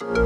Hello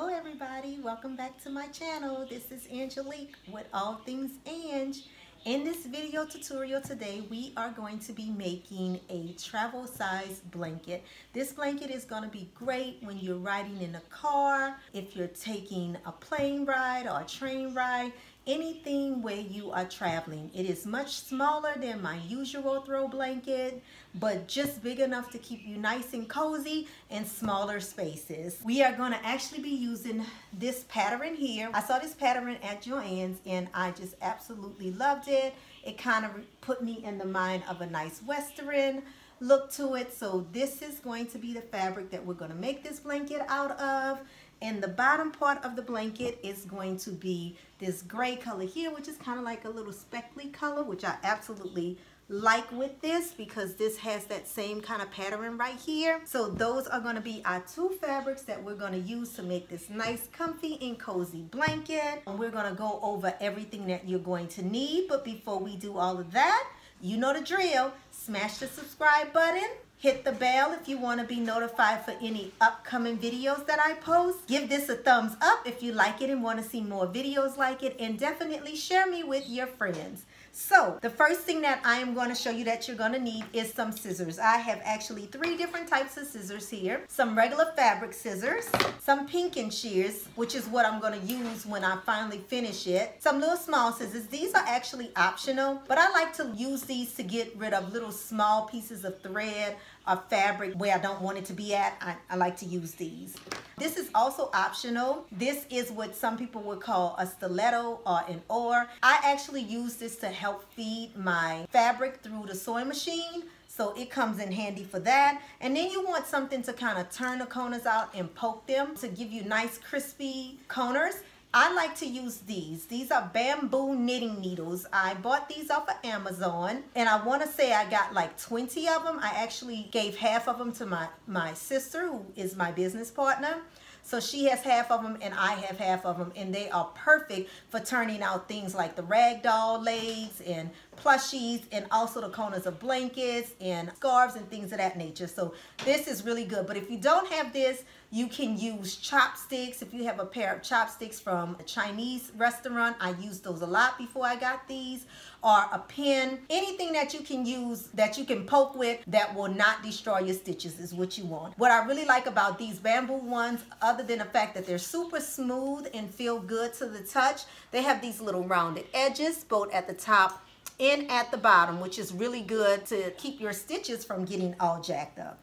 everybody, welcome back to my channel. This is Angelique with All Things Ange. In this video tutorial today, we are going to be making a travel size blanket. This blanket is going to be great when you're riding in a car, if you're taking a plane ride or a train ride, anything where you are traveling. It is much smaller than my usual throw blanket, but just big enough to keep you nice and cozy in smaller spaces. We are going to actually be using this pattern here. I saw this pattern at Joann's and I just absolutely loved it. It kind of put me in the mind of a nice Western look to it. So this is going to be the fabric that we're going to make this blanket out of. And the bottom part of the blanket is going to be this gray color here, which is kind of like a little speckly color, which I absolutely like with this because this has that same kind of pattern right here. So those are going to be our two fabrics that we're going to use to make this nice, comfy, and cozy blanket. And we're going to go over everything that you're going to need. But before we do all of that, you know the drill. Smash the subscribe button. Hit the bell if you want to be notified for any upcoming videos that I post. Give this a thumbs up if you like it and want to see more videos like it. And definitely share me with your friends. So the first thing that I am going to show you that you're going to need is some scissors. I have actually 3 different types of scissors here. Some regular fabric scissors, some pinking shears, which is what I'm going to use when I finally finish it. Some little small scissors. These are actually optional, but I like to use these to get rid of little small pieces of thread or fabric where I don't want it to be at. I like to use these. This is also optional. This is what some people would call a stiletto or an oar. I actually use this to help feed my fabric through the sewing machine. So it comes in handy for that. And then you want something to kind of turn the corners out and poke them to give you nice crispy corners. I like to use these. These are bamboo knitting needles. I bought these off of Amazon and I want to say I got like 20 of them. I actually gave half of them to my sister, who is my business partner. So she has half of them and I have half of them, and they are perfect for turning out things like the ragdoll legs and plushies, and also the corners of blankets and scarves and things of that nature. So this is really good. But if you don't have this, you can use chopsticks. If you have a pair of chopsticks from a Chinese restaurant, I used those a lot before I got these, or a pen. Anything that you can use that you can poke with that will not destroy your stitches is what you want. What I really like about these bamboo ones, other than the fact that they're super smooth and feel good to the touch, they have these little rounded edges both at the top and at the bottom, which is really good to keep your stitches from getting all jacked up.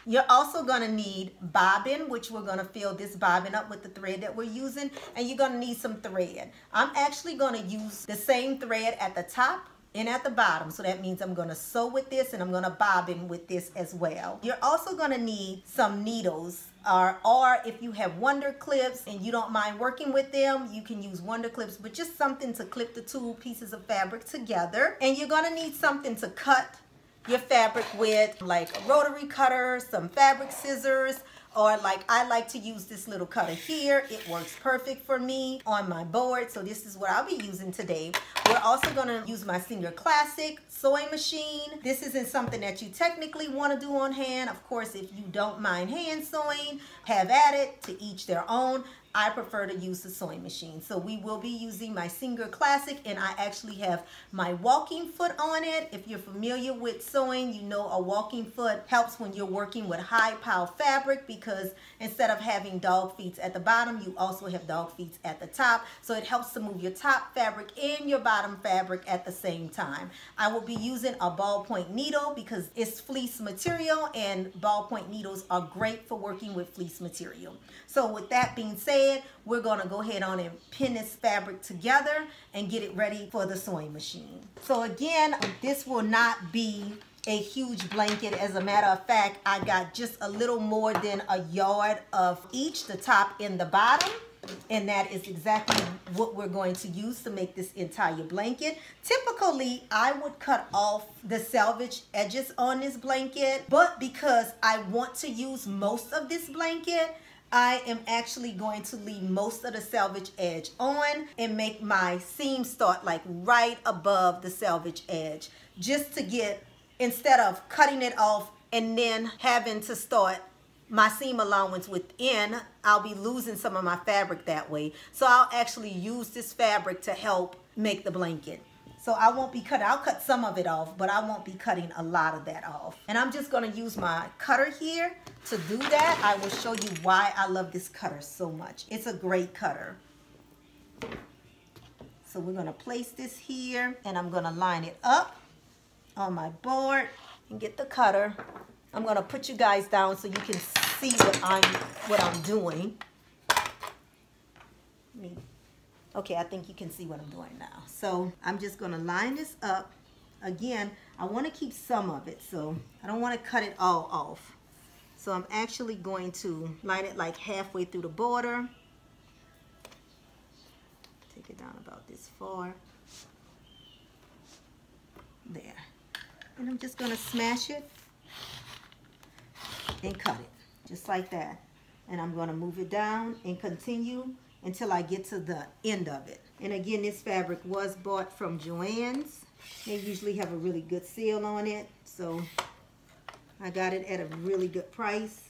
You're also going to need bobbin, which we're going to fill this bobbin up with the thread that we're using, and you're going to need some thread. I'm actually going to use the same thread at the top and at the bottom, so that means I'm going to sew with this and I'm going to bobbin with this as well. You're also going to need some needles, or if you have wonder clips and you don't mind working with them, you can use wonder clips, but just something to clip the 2 pieces of fabric together. And you're going to need something to cut your fabric with, like a rotary cutter, some fabric scissors, or like I like to use this little cutter here. It works perfect for me on my board, so this is what I'll be using today. We're also going to use my Singer Classic sewing machine. This isn't something that you technically want to do on hand. Of course, if you don't mind hand sewing, have at it, to each their own. I prefer to use the sewing machine. So we will be using my Singer Classic, and I actually have my walking foot on it. If you're familiar with sewing, you know a walking foot helps when you're working with high pile fabric, because instead of having dog feet at the bottom, you also have dog feet at the top. So it helps to move your top fabric and your bottom fabric at the same time. I will be using a ballpoint needle because it's fleece material, and ballpoint needles are great for working with fleece material. So with that being said, we're going to go ahead on and pin this fabric together and get it ready for the sewing machine. So again, this will not be a huge blanket. As a matter of fact, I got just a little more than a yard of each, the top and the bottom. And that is exactly what we're going to use to make this entire blanket. Typically, I would cut off the selvage edges on this blanket, but because I want to use most of this blanket, I am actually going to leave most of the selvage edge on and make my seam start like right above the selvage edge, just to get, instead of cutting it off and then having to start my seam allowance within, I'll be losing some of my fabric that way. So I'll actually use this fabric to help make the blanket. So I won't be cutting, I'll cut some of it off, but I won't be cutting a lot of that off. And I'm just gonna use my cutter here to do that. I will show you why I love this cutter so much. It's a great cutter. So we're gonna place this here and I'm gonna line it up on my board and get the cutter. I'm gonna put you guys down so you can see what I'm doing. Okay, I think you can see what I'm doing now. So I'm just gonna line this up. Again, I wanna keep some of it, so I don't wanna cut it all off. So I'm actually going to line it like halfway through the border. Take it down about this far. There. And I'm just gonna smash it and cut it, just like that. And I'm gonna move it down and continue until I get to the end of it. And again, this fabric was bought from Joann's. They usually have a really good sale on it, so I got it at a really good price.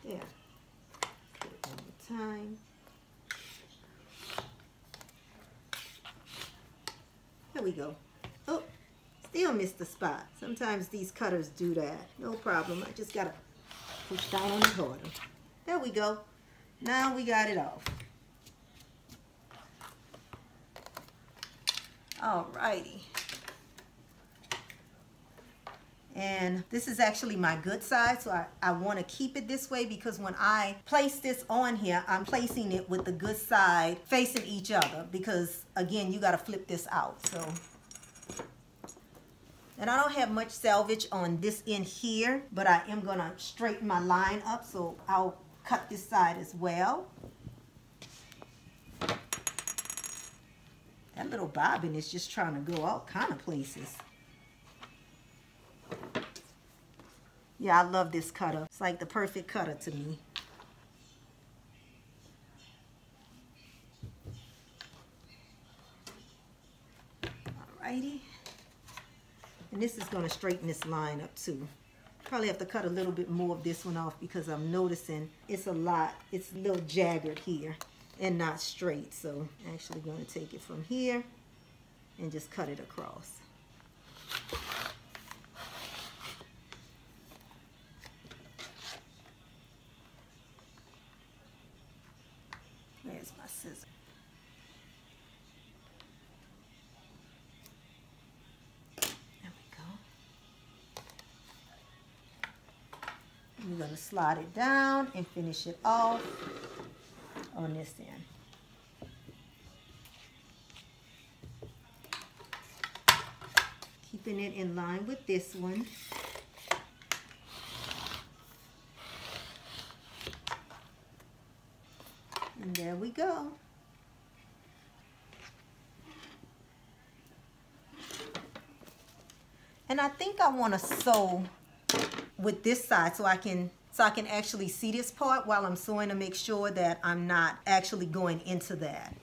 There. Put it one more time. There we go. Oh, still missed the spot. Sometimes these cutters do that. No problem. I just gotta push down on it harder. There we go. Now we got it off. Alrighty. And this is actually my good side, so I want to keep it this way because when I place this on here, I'm placing it with the good side facing each other because, again, you got to flip this out. So, and I don't have much selvage on this end here, but I am going to straighten my line up, so I'll cut this side as well. That little bobbin is just trying to go all kind of places. Yeah, I love this cutter. It's like the perfect cutter to me. Alrighty. And this is going to straighten this line up too. Probably have to cut a little bit more of this one off because I'm noticing it's a little jagged here and not straight. So I'm actually going to take it from here and just cut it across. There's my scissors. There we go. We're going to slide it down and finish it off on this end. Keeping it in line with this one. And there we go. And I think I want to sew with this side so I can actually see this part while I'm sewing to make sure that I'm not actually going into that.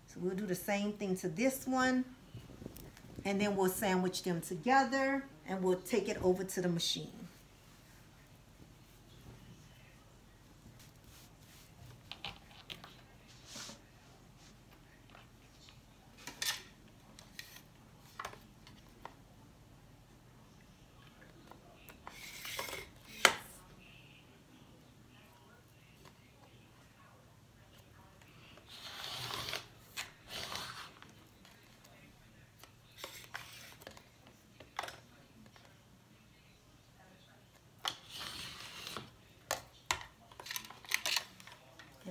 So we'll do the same thing to this one, and then we'll sandwich them together and we'll take it over to the machine.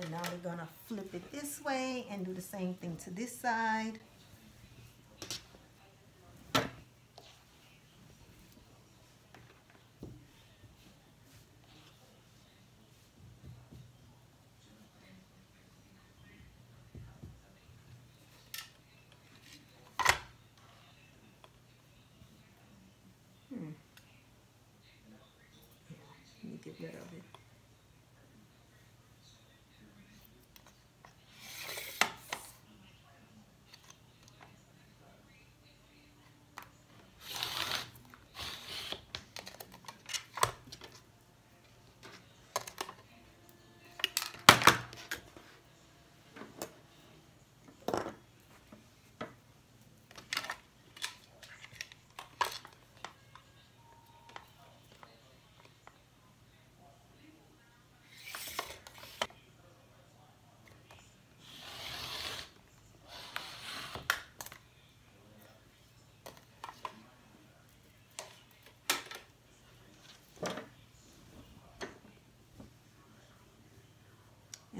And now we're gonna flip it this way and do the same thing to this side.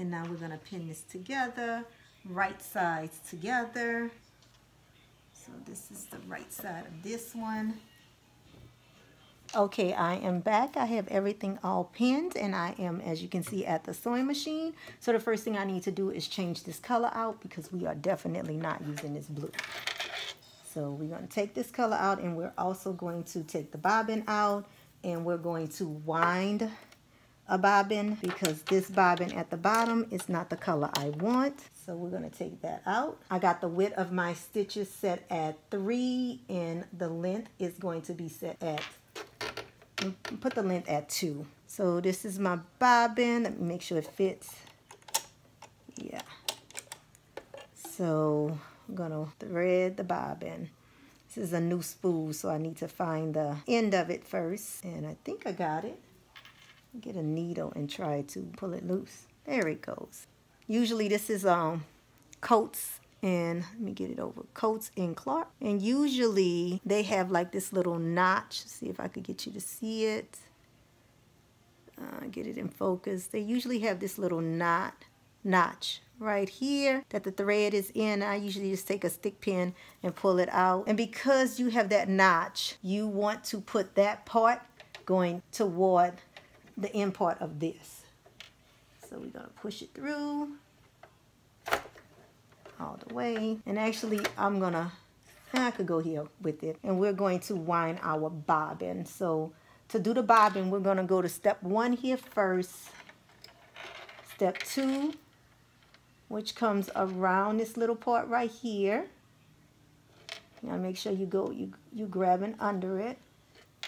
And now we're going to pin this together, right sides together. So this is the right side of this one. Okay, I am back. I have everything all pinned, and I am, as you can see, at the sewing machine. So the first thing I need to do is change this color out because we are definitely not using this blue. So we're going to take this color out, and we're also going to take the bobbin out, and we're going to wind a bobbin because this bobbin at the bottom is not the color I want. So we're going to take that out. I got the width of my stitches set at 3, and the length is going to be set at, put the length at 2. So this is my bobbin. Let me make sure it fits. Yeah. So I'm going to thread the bobbin. This is a new spool, so I need to find the end of it first. And I think I got it. Get a needle and try to pull it loose. There it goes. Usually this is Coats, and let me get it over, Coats and Clark. And usually they have like this little notch. See if I could get you to see it. Get it in focus. They usually have this little notch right here that the thread is in. I usually just take a stick pin and pull it out. And because you have that notch, you want to put that part going toward the end part of this. So we're going to push it through all the way. And actually I could go here with it. And we're going to wind our bobbin. So to do the bobbin, we're going to go to step 1 here first. Step 2, which comes around this little part right here. Now make sure you grabbing under it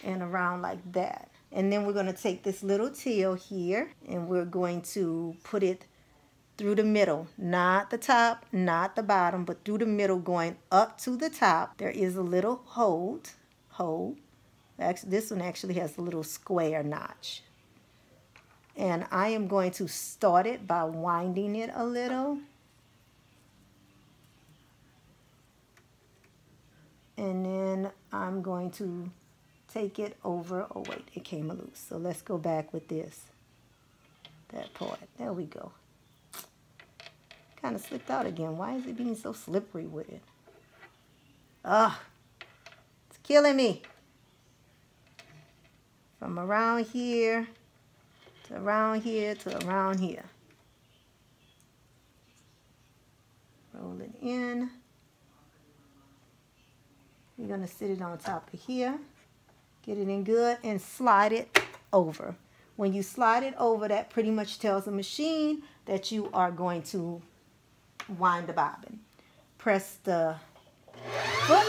and around like that. And then we're going to take this little tail here and we're going to put it through the middle, not the top, not the bottom, but through the middle going up to the top. There is a little hole. Actually, this one actually has a little square notch. And I am going to start it by winding it a little. And then I'm going to take it over. Oh wait, it came loose. So let's go back with that part. There we go. Kind of slipped out again. Why is it being so slippery with it? Ugh, it's killing me. From around here to around here to around here. Roll it in. You're going to sit it on top of here. Get it in good and slide it over. When you slide it over, that pretty much tells the machine that you are going to wind the bobbin. Press the foot.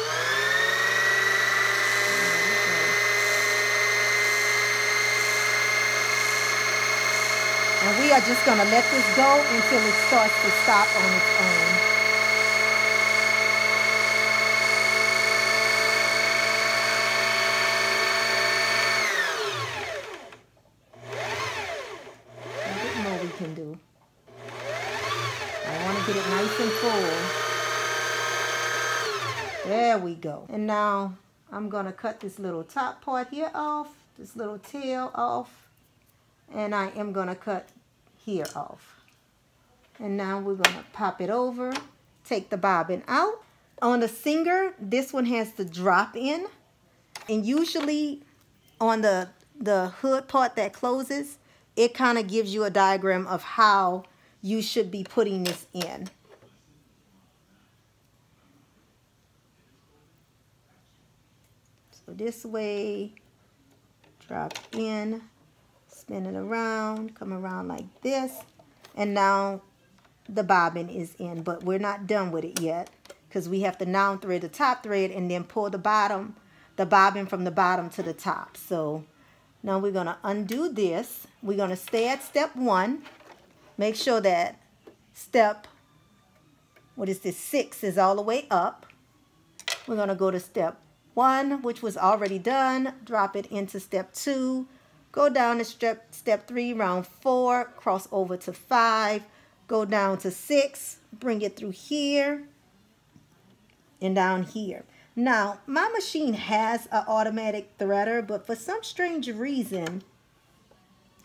And we are just going to let this go until it starts to stop on its own. Can do. I want to get it nice and full. There we go. And now I'm going to cut this little top part here off, this little tail off, and I am going to cut here off. And now we're going to pop it over, take the bobbin out. On the Singer, this one has the drop in, and usually on the hood part that closes, it kind of gives you a diagram of how you should be putting this in. So this way, drop in, spin it around, come around like this, and now the bobbin is in, but we're not done with it yet because we have to now thread the top thread and then pull the bobbin from the bottom to the top. So now we're going to undo this. We're going to stay at step 1. Make sure that step, 6 is all the way up. We're going to go to step 1, which was already done. Drop it into step 2. Go down to step 3, round 4. Cross over to 5. Go down to 6. Bring it through here and down here. Now, my machine has an automatic threader, but for some strange reason,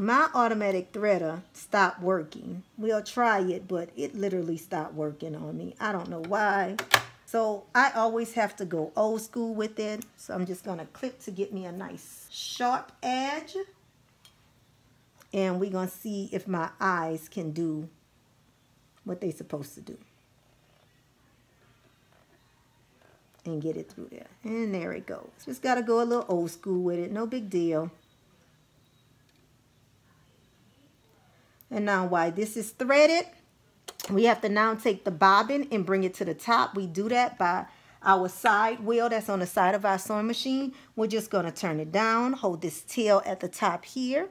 my automatic threader stopped working. We'll try it, but it literally stopped working on me. I don't know why. So I always have to go old school with it. So I'm just gonna clip to get me a nice sharp edge. And we're gonna see if my eyes can do what they're supposed to do. And get it through there. And there it goes. Just gotta go a little old school with it. No big deal. And now while this is threaded, we have to now take the bobbin and bring it to the top. We do that by our side wheel that's on the side of our sewing machine. We're just going to turn it down, hold this tail at the top here,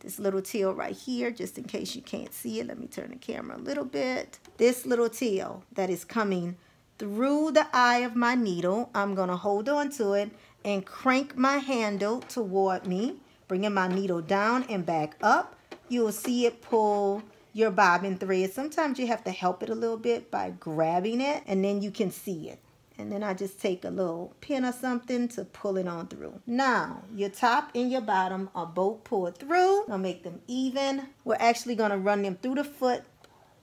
this little tail right here, just in case you can't see it. Let me turn the camera a little bit. This little tail that is coming through the eye of my needle, I'm going to hold on to it and crank my handle toward me, bringing my needle down and back up. You'll see it pull your bobbin thread. Sometimes you have to help it a little bit by grabbing it, and then you can see it. And then I just take a little pin or something to pull it on through. Now, your top and your bottom are both pulled through. I'll make them even. We're actually going to run them through the foot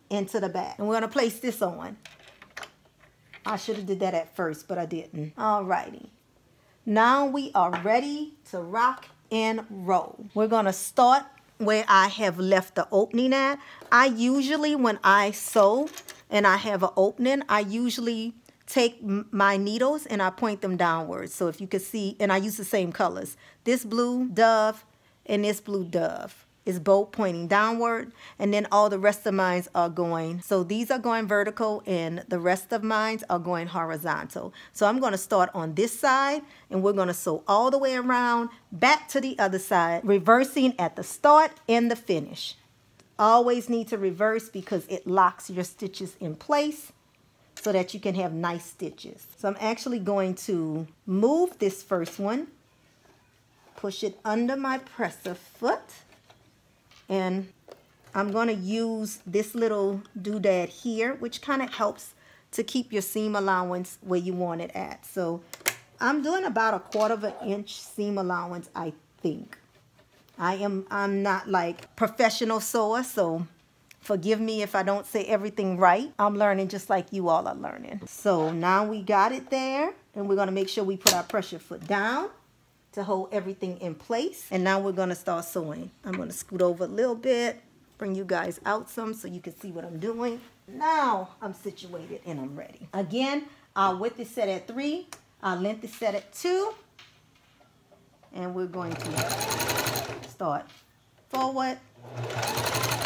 into the back. And we're going to place this on. I should have did that at first, but I didn't. Alrighty. Now we are ready to rock and roll. We're going to start where I have left the opening at. I usually, when I sew and I have an opening, I usually take my needles and I point them downwards. So if you can see, and I use the same colors. This blue dove and this blue dove is both pointing downward, and then all the rest of mine are going. So these are going vertical and the rest of mine are going horizontal. So I'm going to start on this side and we're going to sew all the way around back to the other side, reversing at the start and the finish. Always need to reverse because it locks your stitches in place so that you can have nice stitches. So I'm actually going to move this first one, push it under my presser foot, and I'm going to use this little doodad here, which kind of helps to keep your seam allowance where you want it at. So I'm doing about 1/4 inch seam allowance, I think. I'm not like professional sewer, so forgive me if I don't say everything right. I'm learning just like you all are learning. So now we got it there, and we're going to make sure we put our pressure foot down to hold everything in place. And now we're going to start sewing. I'm going to scoot over a little bit, bring you guys out some so you can see what I'm doing. Now I'm situated and I'm ready. Again, our width is set at 3, our length is set at 2, and we're going to start forward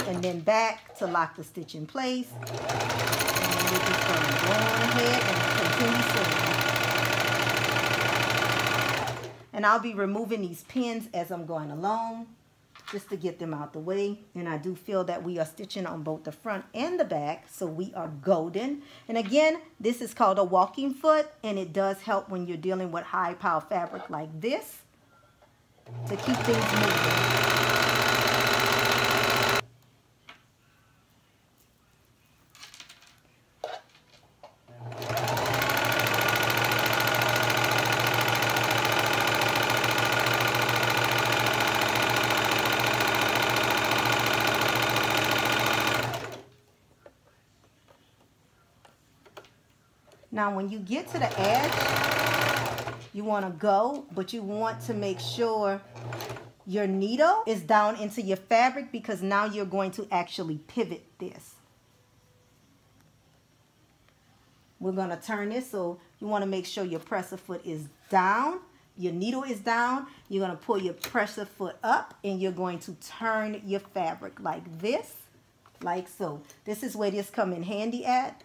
and then back to lock the stitch in place. And then we're just going to go on ahead and continue sewing. And I'll be removing these pins as I'm going along, just to get them out the way. And I do feel that we are stitching on both the front and the back, so we are golden. And again, this is called a walking foot, and it does help when you're dealing with high pile fabric like this to keep things moving. Now when you get to the edge, you want to go, but you want to make sure your needle is down into your fabric, because now you're going to actually pivot this. We're going to turn this, so you want to make sure your presser foot is down, your needle is down. You're going to pull your presser foot up, and you're going to turn your fabric like this, like so. This is where this come in handy at,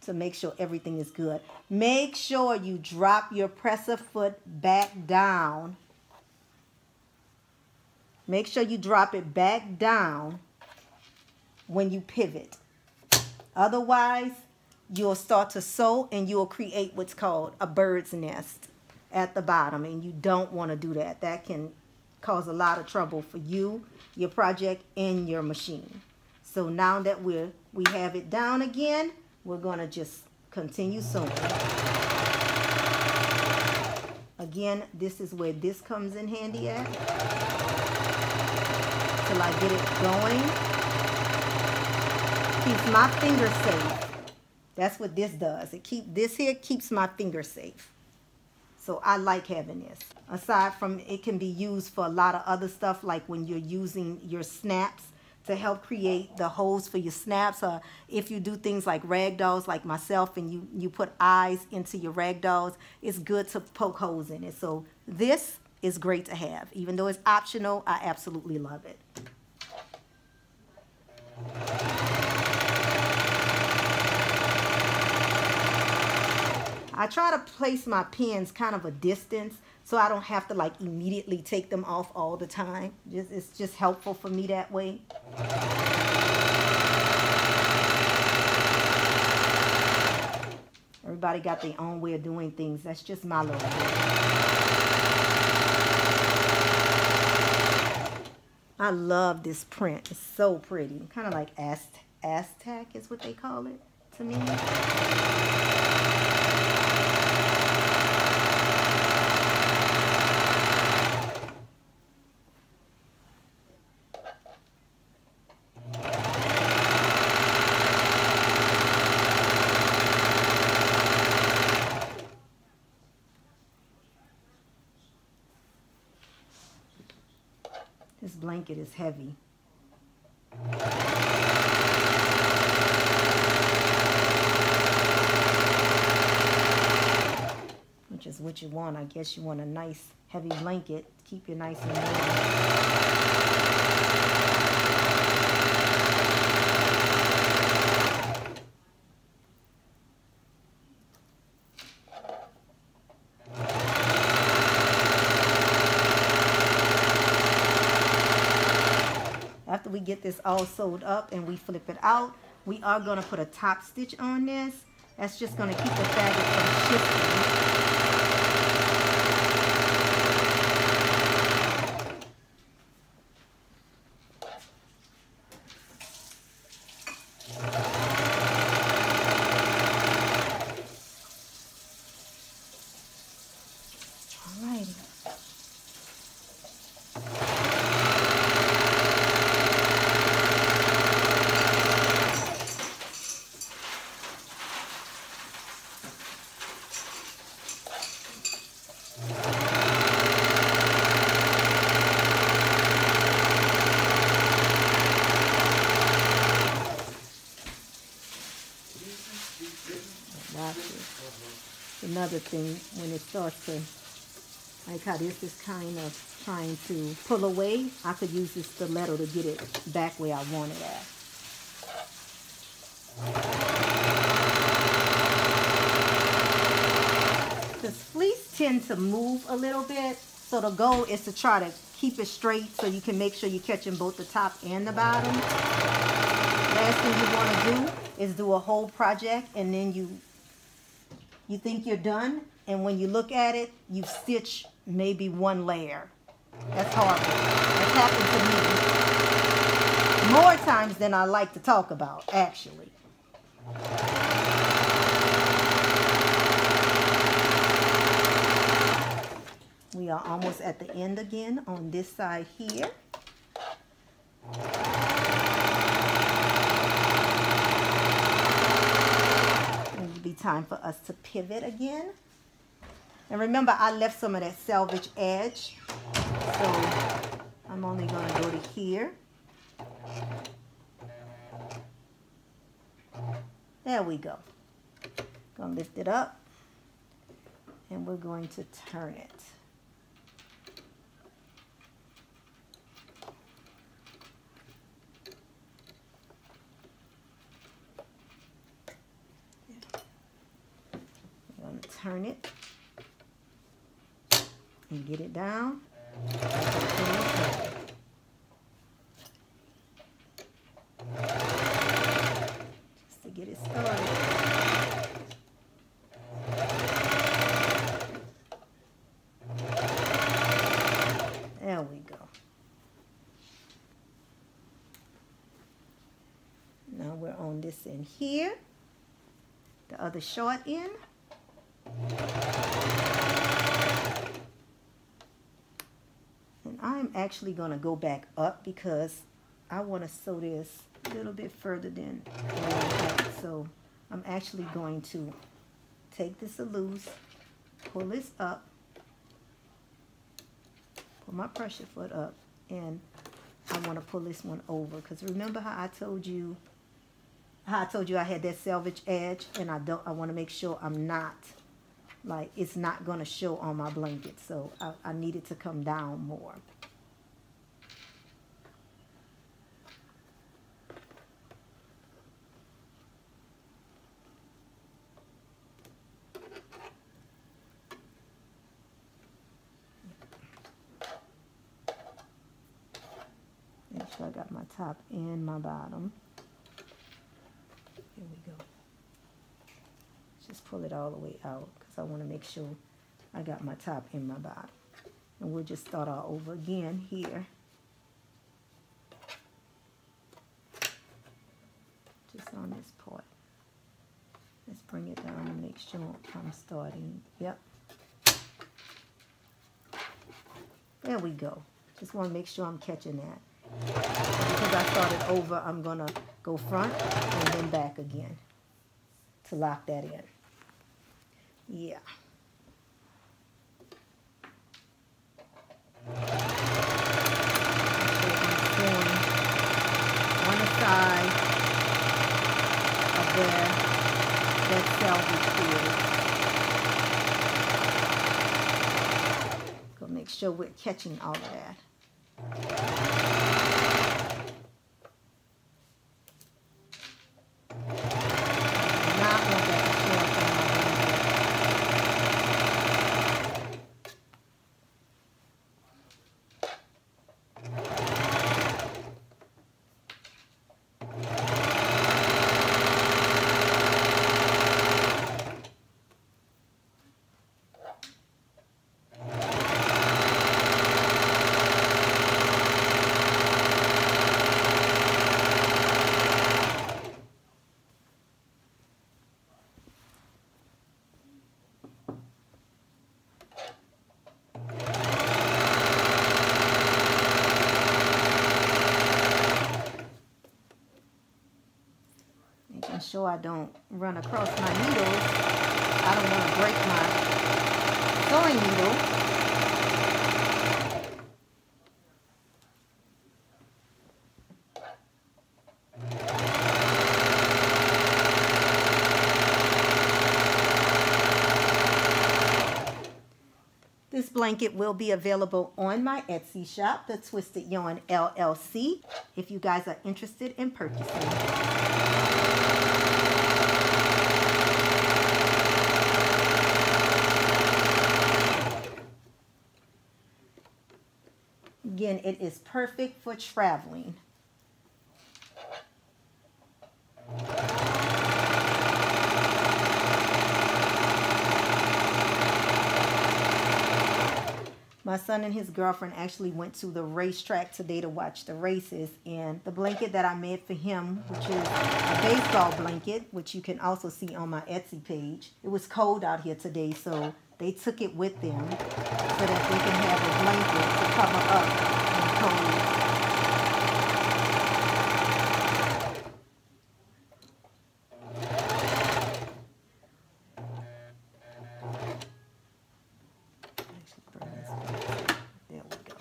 to make sure everything is good. Make sure you drop your presser foot back down. Make sure you drop it back down when you pivot. Otherwise, you'll start to sew and you'll create what's called a bird's nest at the bottom, and you don't want to do that. That can cause a lot of trouble for you, your project, and your machine. So now that we have it down again, we're going to just continue sewing. Again, this is where this comes in handy at. until I get it going. Keeps my finger safe. That's what this does. This here keeps my finger safe. So I like having this. Aside from it can be used for a lot of other stuff, like when you're using your snaps to help create the holes for your snaps, or if you do things like rag dolls like myself and you put eyes into your rag dolls, it's good to poke holes in it. So this is great to have. Even though it's optional, I absolutely love it. I try to place my pins kind of a distance so I don't have to like immediately take them off all the time. It's just helpful for me that way. Everybody got their own way of doing things. That's just my little way. I love this print. It's so pretty. Kind of like Aztec is what they call it to me. This blanket is heavy. Which is what you want. I guess you want a nice heavy blanket to keep you nice and warm. After we get this all sewed up and we flip it out, we are going to put a top stitch on this. That's just going to keep the fabric from shifting. Another thing, when it starts to, like how this is kind of trying to pull away, I could use this stiletto to get it back where I want it at. Because fleece tend to move a little bit, so the goal is to try to keep it straight so you can make sure you're catching both the top and the bottom. Last thing you want to do is do a whole project and then you think you're done, and when you look at it, you've stitched maybe one layer. That's horrible. That's happened to me more times than I like to talk about, actually. We are almost at the end again on this side here. Be time for us to pivot again. And remember, I left some of that selvage edge, so I'm only going to go to here. There we go. Gonna lift it up and we're going to turn it. Turn it and get it down. Just to get it started. There we go. Now we're on this end here, the other short end. And I I'm actually going to go back up because I want to sew this a little bit further than that. So I'm actually going to take this loose, pull this up, pull my pressure foot up, and I want to pull this one over, because remember how I told you I had that selvage edge, and I want to make sure I'm not, like, it's not going to show on my blanket. So I need it to come down more. Make sure I got my top and my bottom. Here we go. Just pull it all the way out because I want to make sure I got my top and my bottom. And we'll just start all over again here. Just on this part. Let's bring it down and make sure I'm starting. Yep. There we go. Just want to make sure I'm catching that. Because I started over, I'm going to go front and then back again to lock that in. Yeah. On the side of that selvage field. Go make sure we're catching all of that. Sure I don't run across my needles. I don't want to break my sewing needle. This blanket will be available on my Etsy shop, The Twisted Yarn LLC, if you guys are interested in purchasing. Again, it is perfect for traveling. My son and his girlfriend actually went to the racetrack today to watch the races, and the blanket that I made for him, which is a baseball blanket, which you can also see on my Etsy page, it was cold out here today, so they took it with them so that they can have a blanket to cover up in cold. There we go.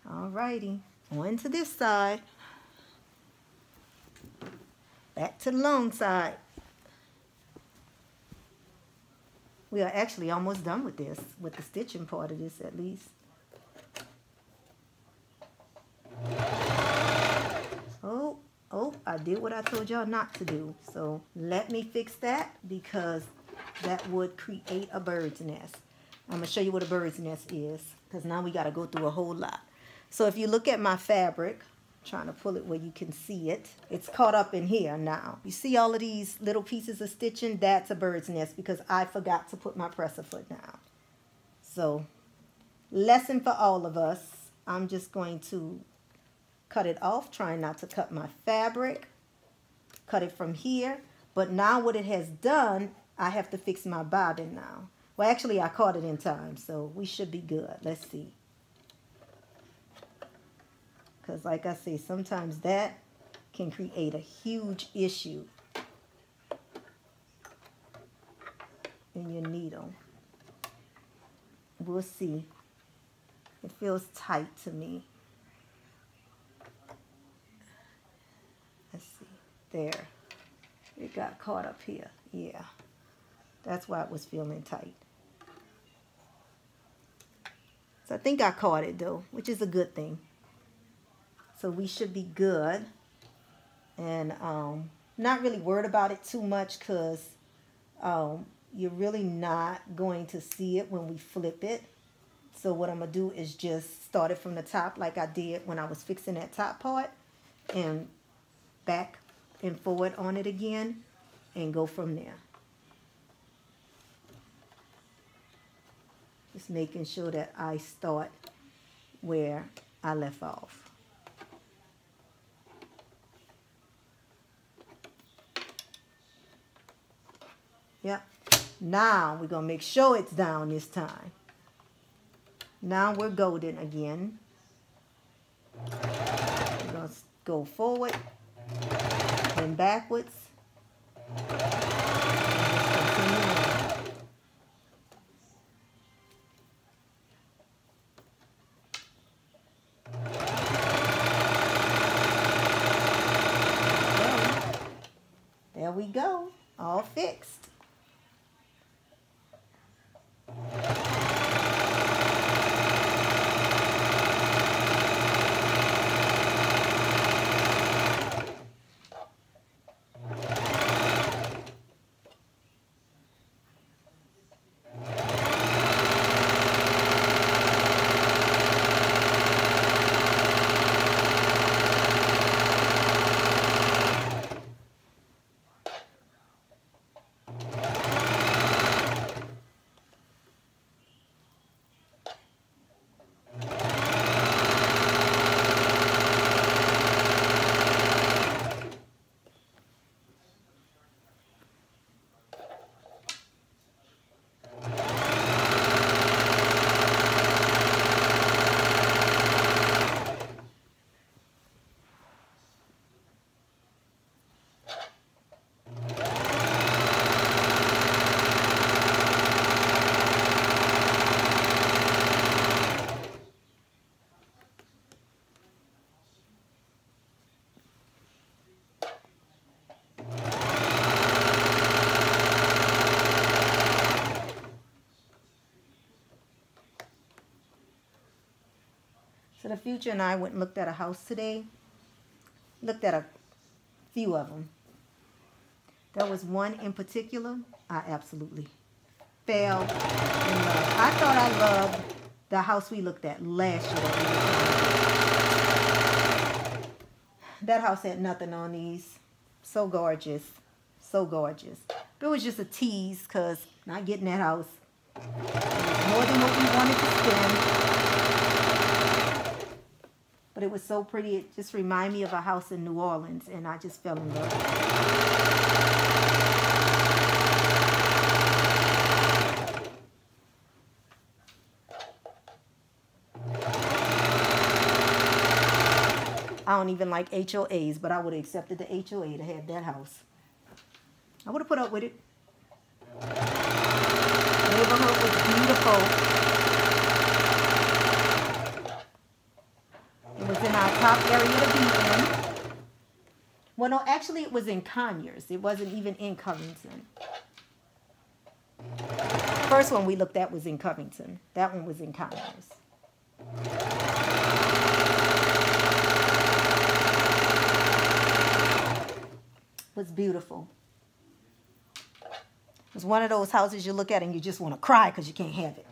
Alrighty, on to this side. Back to the long side. We are actually almost done with this, with the stitching part of this at least. Oh, I did what I told y'all not to do. So let me fix that, because that would create a bird's nest. I'm going to show you what a bird's nest is, because now we got to go through a whole lot. So if you look at my fabric, I'm trying to pull it where you can see it. It's caught up in here now. You see all of these little pieces of stitching? That's a bird's nest, because I forgot to put my presser foot down. So, lesson for all of us. I'm just going to cut it off, trying not to cut my fabric. Cut it from here. But now what it has done, I have to fix my bobbin now. Well, actually, I caught it in time, so we should be good. Let's see. Because like I say, sometimes that can create a huge issue in your needle. We'll see. It feels tight to me. Let's see. There. It got caught up here. Yeah. That's why it was feeling tight. So I think I caught it though, which is a good thing. So we should be good. And not really worried about it too much because you're really not going to see it when we flip it. So what I'm going to do is just start it from the top like I did when I was fixing that top part. And back and forward on it again. And go from there. Just making sure that I start where I left off. Yep. Now we're going to make sure it's down this time. Now we're golden again. We're going to go forward and backwards. There we go. All fixed. So the future and I went and looked at a house today. Looked at a few of them. There was one in particular I absolutely fell in love. I thought I loved the house we looked at last year. That house had nothing on these. So gorgeous. So gorgeous. But it was just a tease because not getting that house. It was more than what we wanted to spend. But it was so pretty. It just reminded me of a house in New Orleans. And I just fell in love. I don't even like HOAs, but I would have accepted the HOA to have that house. I would have put up with it. The neighborhood was beautiful. It was in our top area to be in. Well, no, actually it was in Conyers. It wasn't even in Covington. The first one we looked at was in Covington. That one was in Conyers. It was beautiful. It was one of those houses you look at and you just want to cry because you can't have it.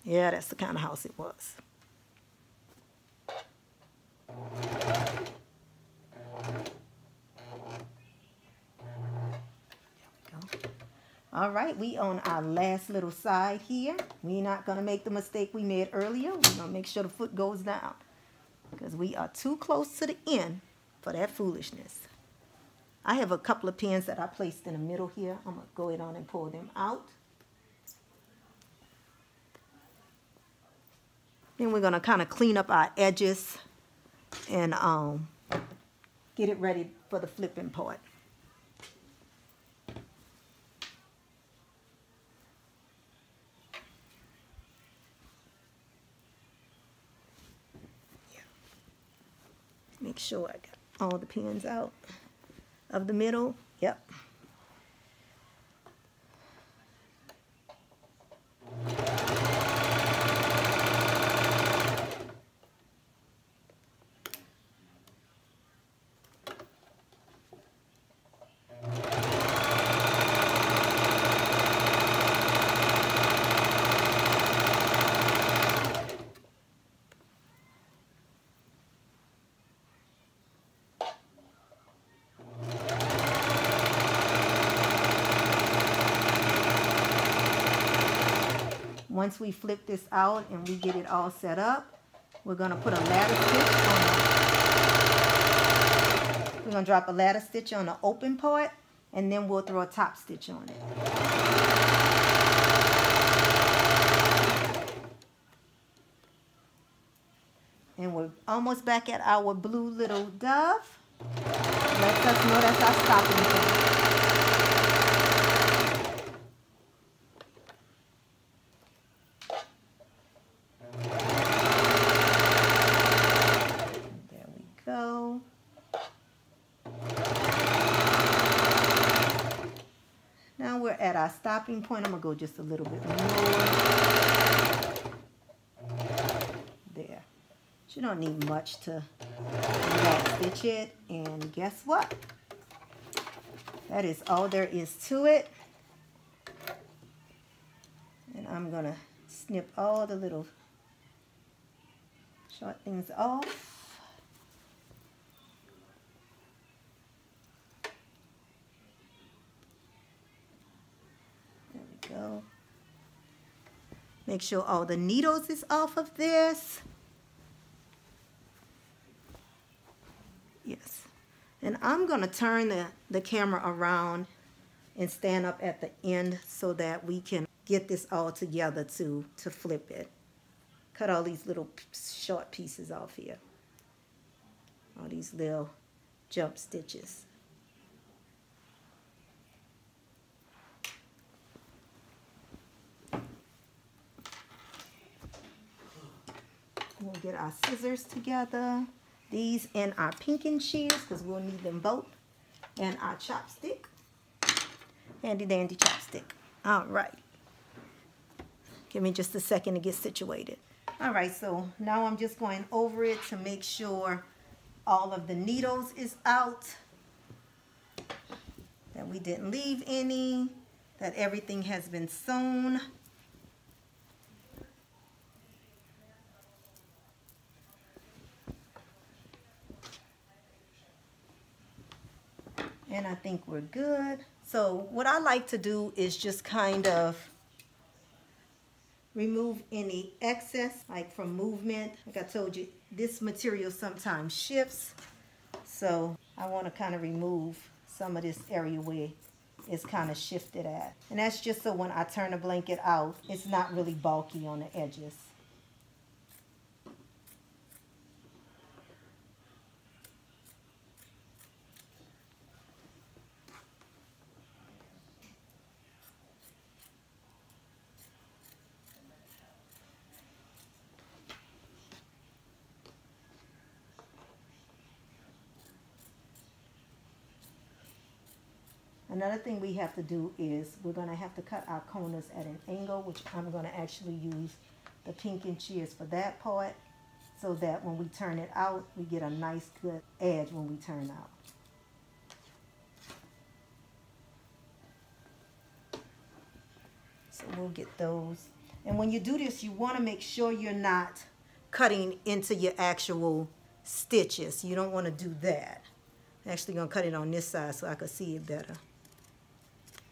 Yeah, that's the kind of house it was. All right, we on our last little side here. We're not going to make the mistake we made earlier. We're going to make sure the foot goes down. because we are too close to the end for that foolishness. I have a couple of pins that I placed in the middle here. I'm going to go ahead on and pull them out. Then we're going to kind of clean up our edges and get it ready for the flipping part. Make sure I got all the pins out of the middle. Yep. Once we flip this out and we get it all set up, we're going to put a ladder stitch on it. We're going to drop a ladder stitch on the open part, and then we'll throw a top stitch on it. And we're almost back at our blue little dove. Lets us know that's our stopping point. Now we're at our stopping point. I'm going to go just a little bit more. There. You don't need much to stitch it. And guess what? That is all there is to it. And I'm going to snip all the little short things off. Go. Make sure all the needles is off of this. Yes. And I'm going to turn the camera around and stand up at the end so that we can get this all together to flip it. Cut all these little short pieces off here. All these little jump stitches. We'll get our scissors together. These and our pinking shears, because we'll need them both. And our chopstick. Handy dandy chopstick. All right. Give me just a second to get situated. All right, so now I'm just going over it to make sure all of the needles is out. That we didn't leave any. That everything has been sewn. And I think we're good. So what I like to do is just kind of remove any excess, like from movement. Like I told you, this material sometimes shifts. So I want to kind of remove some of this area where it's kind of shifted at. And that's just so when I turn the blanket out, it's not really bulky on the edges. Another thing we have to do is we're going to have to cut our corners at an angle, which I'm going to actually use the pinking shears for that part, so that when we turn it out, we get a nice good edge when we turn out. So we'll get those. And when you do this, you want to make sure you're not cutting into your actual stitches. You don't want to do that. I'm actually going to cut it on this side so I can see it better.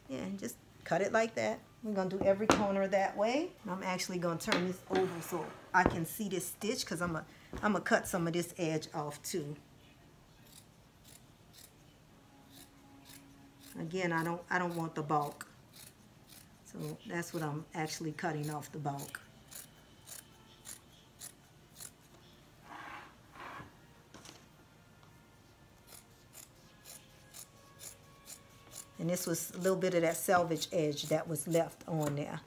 Yeah, and just cut it like that. We're going to do every corner that way. I'm actually going to turn this over so I can see this stitch, because I'm going to I'm gonna cut some of this edge off too. Again, I don't want the bulk. So that's what I'm actually cutting off, the bulk. And this was a little bit of that selvage edge that was left on there.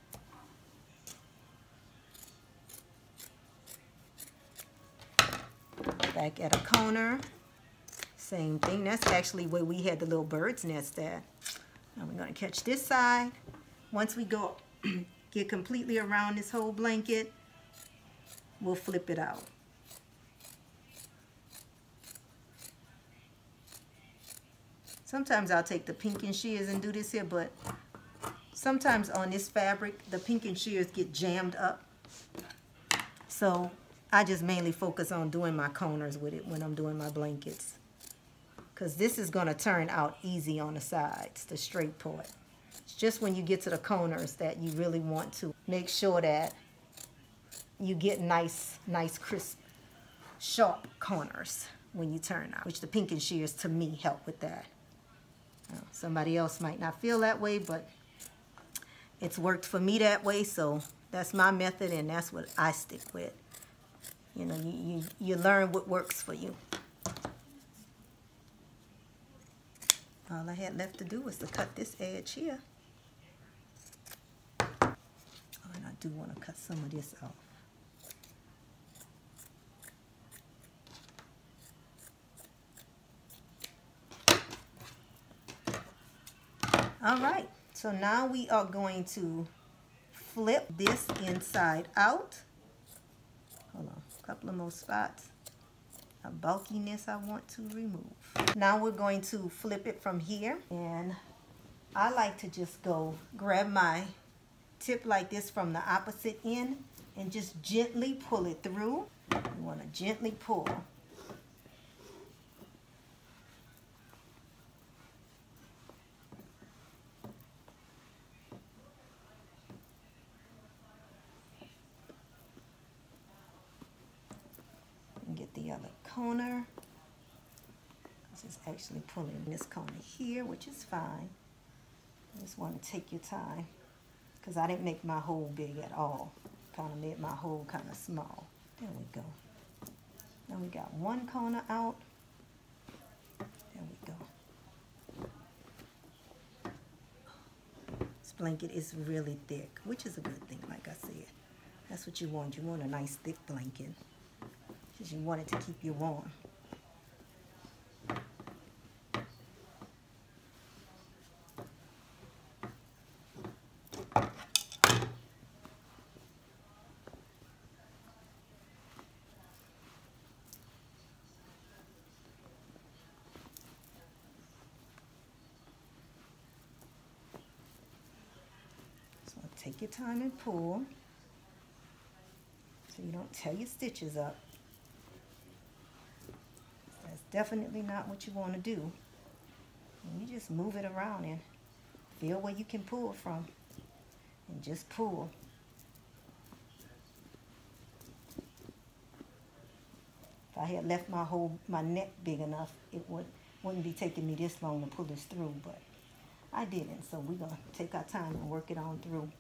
Back at a corner, same thing. That's actually where we had the little bird's nest at. Now we're going to catch this side. Once we go get completely around this whole blanket, we'll flip it out. Sometimes I'll take the pinking shears and do this here, but sometimes on this fabric, the pinking shears get jammed up. So I just mainly focus on doing my corners with it when I'm doing my blankets. Because this is going to turn out easy on the sides, the straight part. It's just when you get to the corners that you really want to make sure that you get nice, crisp, sharp corners when you turn out, which the pinking shears to me help with that. Somebody else might not feel that way, but it's worked for me that way, so that's my method and that's what I stick with. You know, you learn what works for you. All I had left to do was to cut this edge here. Oh, and I do want to cut some of this off. All right, so now we are going to flip this inside out. Hold on, a couple of more spots. A bulkiness I want to remove. Now we're going to flip it from here, and I like to just go grab my tip like this from the opposite end and just gently pull it through. You want to gently pull. Get the other corner. This is actually pulling this corner here, which is fine. You just want to take your time because I didn't make my hole big at all. Kind of made my hole kind of small. There we go. Now we got one corner out. There we go. This blanket is really thick, which is a good thing, like I said. That's what you want. You want a nice thick blanket, because you want it to keep you warm. So take your time and pull so you don't tear your stitches up. That's definitely not what you want to do. And you just move it around and feel where you can pull from, and just pull. If I had left my neck big enough, it wouldn't be taking me this long to pull this through, but I didn't. So we're gonna take our time and work it on through.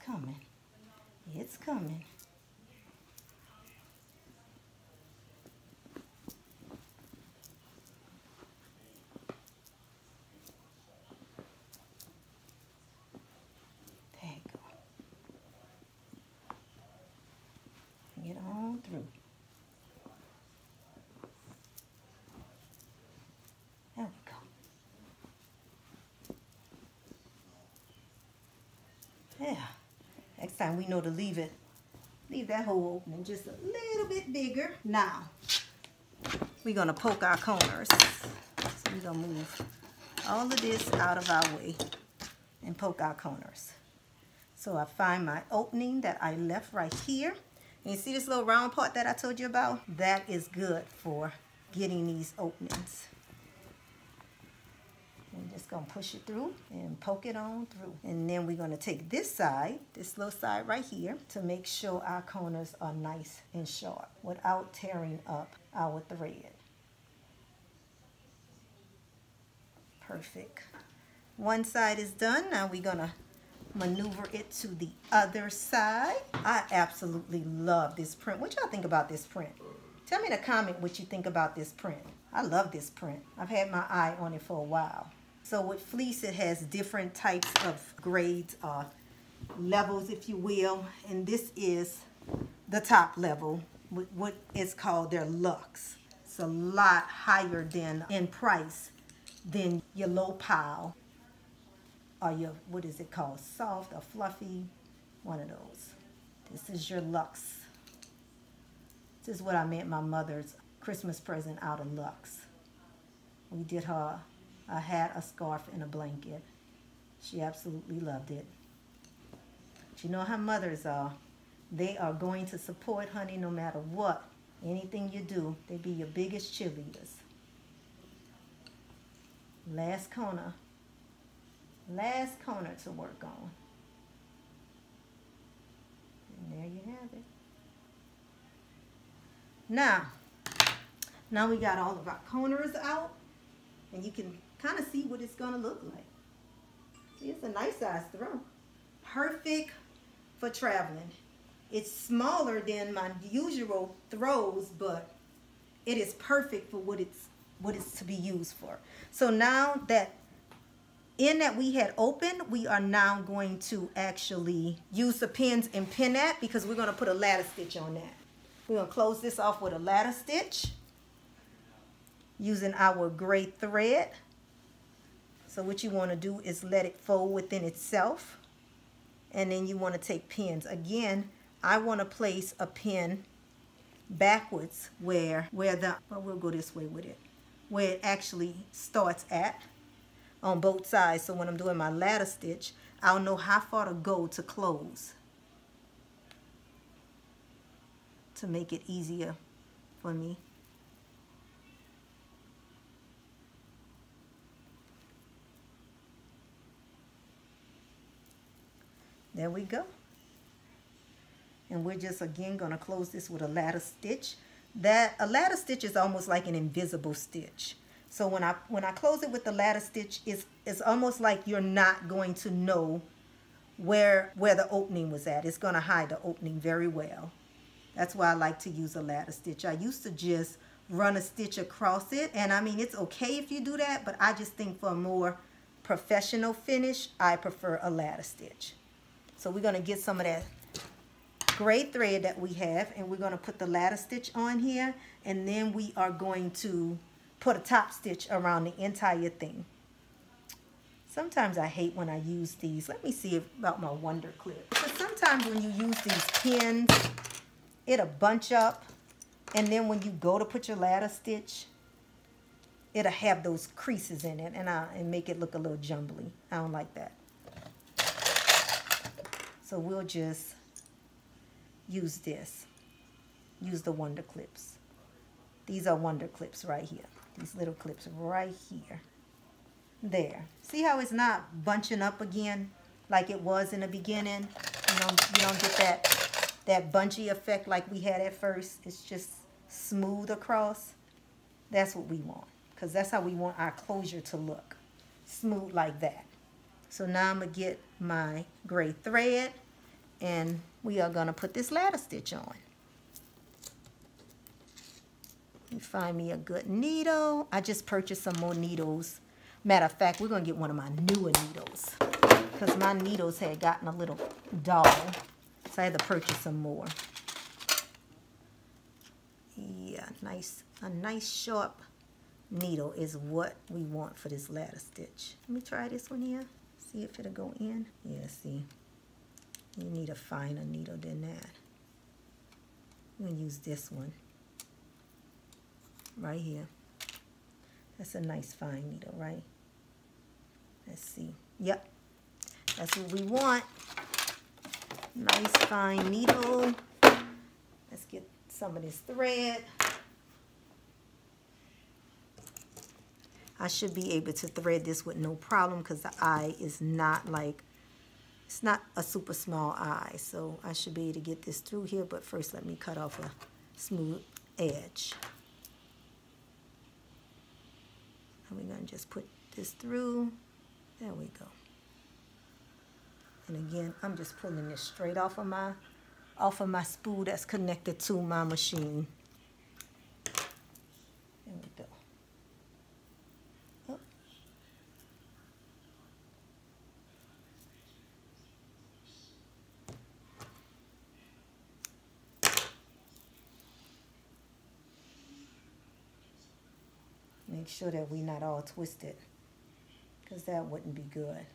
Coming. It's coming. There you go. Get on through. There we go. Yeah. Next time we know to leave that hole open just a little bit bigger. Now, we're gonna poke our corners. So we're gonna move all of this out of our way and poke our corners. So I find my opening that I left right here. And you see this little round part that I told you about? That is good for getting these openings. I'm just going to push it through and poke it on through. And then we're going to take this side, this little side right here, to make sure our corners are nice and sharp without tearing up our thread. Perfect. One side is done. Now we're going to maneuver it to the other side. I absolutely love this print. What y'all think about this print? Tell me in a comment what you think about this print. I love this print. I've had my eye on it for a while. So with fleece, it has different types of grades, levels, if you will. And this is the top level, what is called their luxe. It's a lot higher than in price than your low pile or your, what is it called, soft or fluffy, one of those. This is your luxe. This is what I made my mother's Christmas present out of luxe. We did her a hat, a scarf, and a blanket. She absolutely loved it. But you know how mothers are. They are going to support, honey, no matter what. Anything you do, they be your biggest cheerleaders. Last corner to work on. And there you have it. Now we got all of our corners out, and you can kind of see what it's going to look like. See, it's a nice size throw. Perfect for traveling. It's smaller than my usual throws, but it is perfect for what it's to be used for. So now that we had open, we are now going to actually use the pins and pin that, because we're going to put a ladder stitch on that. We're going to close this off with a ladder stitch using our gray thread. So what you want to do is let it fold within itself, and then you want to take pins. Again, I want to place a pin backwards where the, well, we'll go this way with it, where it actually starts at on both sides. So when I'm doing my ladder stitch, I'll know how far to go to close, to make it easier for me. There we go. And we're just again going to close this with a ladder stitch. A ladder stitch is almost like an invisible stitch. So when I close it with the ladder stitch, it's almost like you're not going to know where the opening was at. It's going to hide the opening very well. That's why I like to use a ladder stitch. I used to just run a stitch across it, and I mean, it's okay if you do that, but I just think for a more professional finish, I prefer a ladder stitch. So we're going to get some of that gray thread that we have, and we're going to put the ladder stitch on here, and then we are going to put a top stitch around the entire thing. Sometimes I hate when I use these. Let me see about my Wonder Clip. Because sometimes when you use these pins, it'll bunch up, and then when you go to put your ladder stitch, it'll have those creases in it, and make it look a little jumbly. I don't like that. So we'll just use this. Use the Wonder Clips. These are Wonder Clips right here. These little clips right here. There. See how it's not bunching up again like it was in the beginning? You don't get that bunchy effect like we had at first. It's just smooth across. That's what we want, because that's how we want our closure to look. Smooth like that. So now I'm going to get my gray thread, and we are going to put this ladder stitch on. You find me a good needle. I just purchased some more needles. Matter of fact, we're going to get one of my newer needles, because my needles had gotten a little dull, so I had to purchase some more. Yeah, a nice sharp needle is what we want for this ladder stitch. Let me try this one here. See if it'll go in. Yeah, see. You need a finer needle than that. I'm going to use this one. Right here. That's a nice fine needle, right? Let's see. Yep. That's what we want. Nice fine needle. Let's get some of this thread. I should be able to thread this with no problem because the eye is not like, it's not a super small eye. So I should be able to get this through here, but first let me cut off a smooth edge. And we're going to just put this through. There we go. And again, I'm just pulling this straight off of my spool that's connected to my machine. There we go. Oh. Make sure that we're not all twisted, because that wouldn't be good.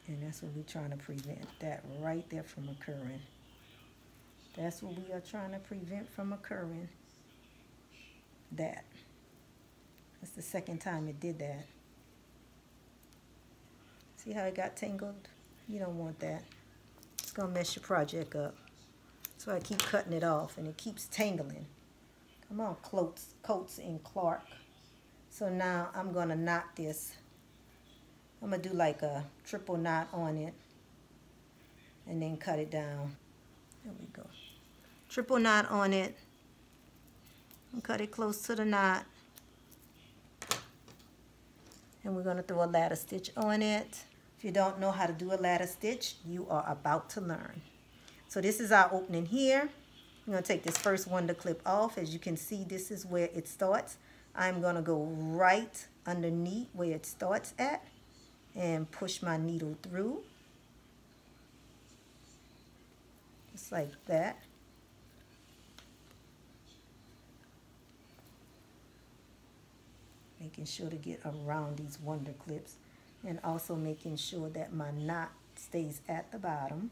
And that's what we're trying to prevent, that right there from occurring. That's what we are trying to prevent from occurring. That. That's the second time it did that. See how it got tangled? You don't want that. It's going to mess your project up. So I keep cutting it off and it keeps tangling. Come on, Coats and Clark. So now I'm going to knot this. I'm going to do like a triple knot on it and then cut it down. There we go. Triple knot on it and cut it close to the knot. And we're going to throw a ladder stitch on it. If you don't know how to do a ladder stitch, you are about to learn. So this is our opening here. I'm going to take this first wonder clip off. As you can see, this is where it starts. I'm going to go right underneath where it starts at and push my needle through, just like that. Making sure to get around these wonder clips and also making sure that my knot stays at the bottom.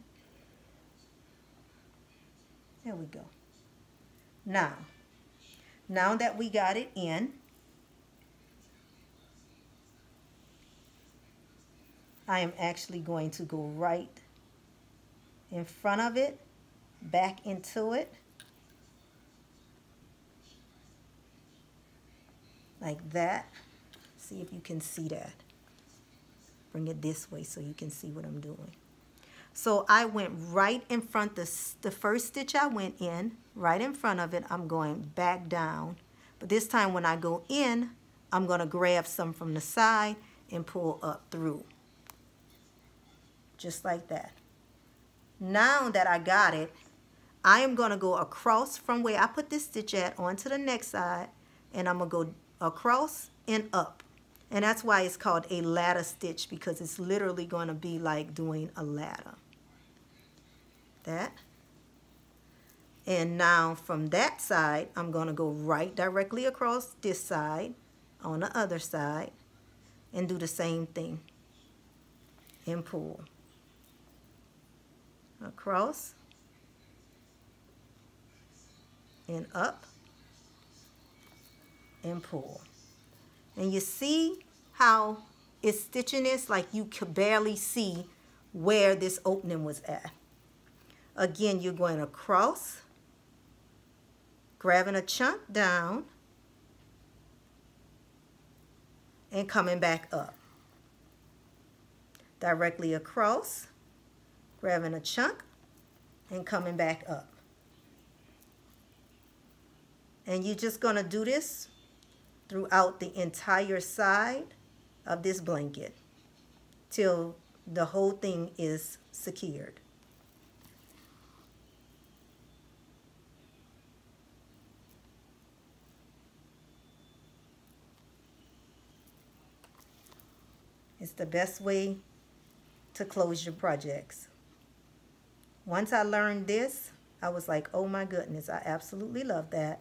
There we go. Now that we got it in, I am actually going to go right in front of it, back into it, like that. See if you can see that. Bring it this way so you can see what I'm doing. So I went right in front, the first stitch I went in, right in front of it, I'm going back down. But this time when I go in, I'm going to grab some from the side and pull up through. Just like that. Now that I got it, I am going to go across from where I put this stitch at onto the next side, and I'm going to go across and up. And that's why it's called a ladder stitch, because it's literally going to be like doing a ladder. That. And now from that side, I'm going to go right directly across this side on the other side and do the same thing and pull. Across and up and pull. And you see how it's stitching this like you could barely see where this opening was at. Again, you're going across, grabbing a chunk down and coming back up. Directly across, grabbing a chunk and coming back up. And you're just going to do this throughout the entire side of this blanket till the whole thing is secured. It's the best way to close your projects. Once I learned this, I was like, oh my goodness, I absolutely love that.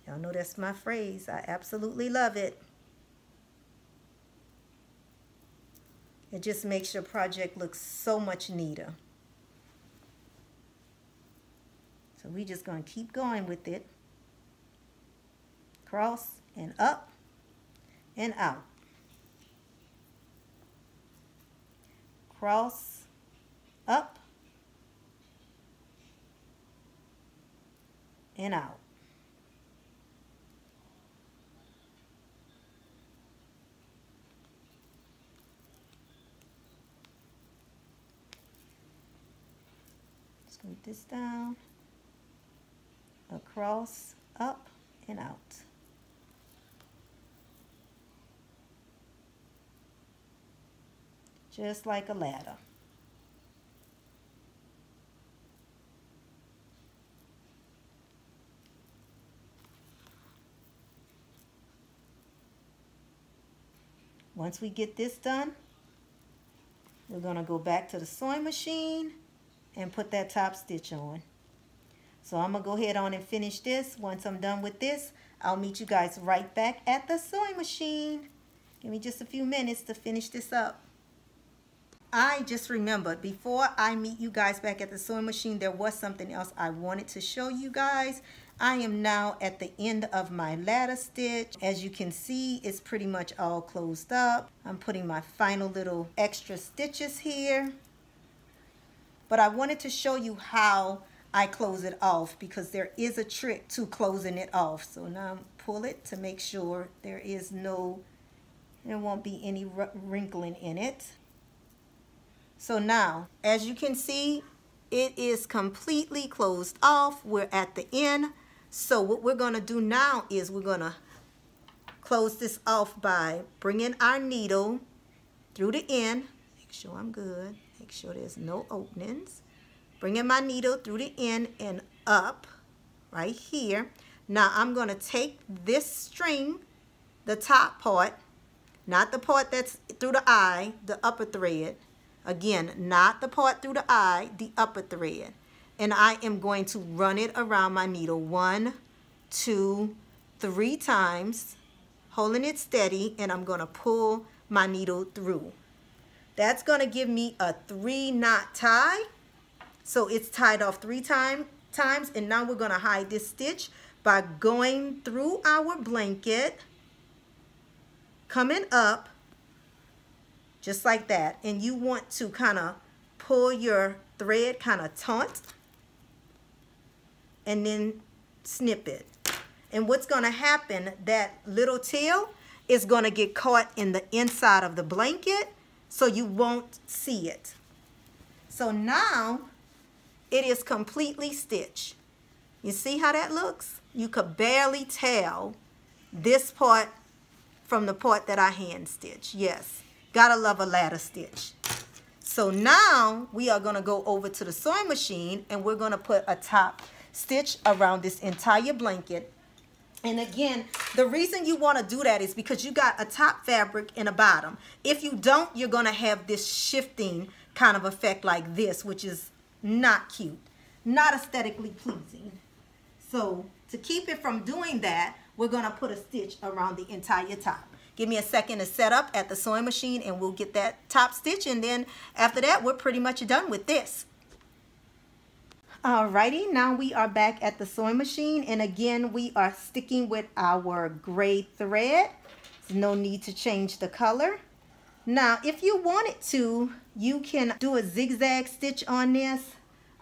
Y'all know that's my phrase. I absolutely love it. It just makes your project look so much neater. So we're just going to keep going with it. Cross and up and out. cross, up, and out. Scoot this down, across, up, and out. Just like a ladder. Once we get this done, we're going to go back to the sewing machine and put that top stitch on. So I'm going to go ahead on and finish this. Once I'm done with this, I'll meet you guys right back at the sewing machine. Give me just a few minutes to finish this up. I just remembered, before I meet you guys back at the sewing machine, there was something else I wanted to show you guys. I am now at the end of my ladder stitch. As you can see, it's pretty much all closed up. I'm putting my final little extra stitches here. But I wanted to show you how I close it off, because there is a trick to closing it off. So now pull it to make sure there won't be any wrinkling in it. So now, as you can see, it is completely closed off. We're at the end. So what we're going to do now is we're going to close this off by bringing our needle through the end. Make sure I'm good. Make sure there's no openings. Bringing my needle through the end and up right here. Now I'm going to take this string, the top part, not the part that's through the eye, the upper thread. Again, not the part through the eye, the upper thread. And I am going to run it around my needle 1, 2, 3 times, holding it steady, and I'm going to pull my needle through. That's going to give me a 3-knot tie. So it's tied off 3 times, and now we're going to hide this stitch by going through our blanket, coming up, just like that. And you want to kind of pull your thread kind of taut and then snip it. And what's going to happen, that little tail is going to get caught in the inside of the blanket, so you won't see it. So now it is completely stitched. You see how that looks? You could barely tell this part from the part that I hand stitched. Yes. Gotta love a ladder stitch. So now we are going to go over to the sewing machine, and we're going to put a top stitch around this entire blanket. And again, the reason you want to do that is because you got a top fabric and a bottom. If you don't, you're going to have this shifting kind of effect like this, which is not cute, not aesthetically pleasing. So to keep it from doing that, we're going to put a stitch around the entire top. Give me a second to set up at the sewing machine, and we'll get that top stitch, and then after that we're pretty much done with this. Alrighty, now we are back at the sewing machine, and again we are sticking with our gray thread. There's no need to change the color. Now if you wanted to, you can do a zigzag stitch on this.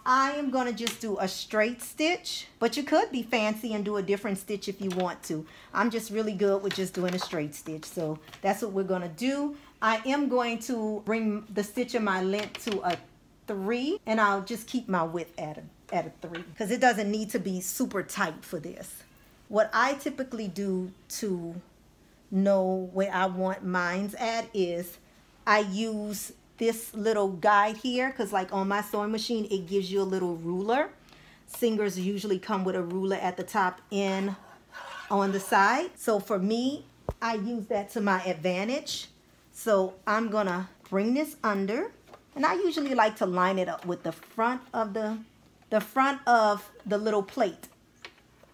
I am going to just do a straight stitch, but you could be fancy and do a different stitch if you want to. I'm just really good with just doing a straight stitch, so that's what we're going to do. I am going to bring the stitch of my length to a 3, and I'll just keep my width at a 3 because it doesn't need to be super tight for this. What I typically do to know where I want mine at is I use this little guide here, because like on my sewing machine it gives you a little ruler. Singers usually come with a ruler at the top and on the side. So for me, I use that to my advantage. So I'm gonna bring this under, and I usually like to line it up with the front of the little plate.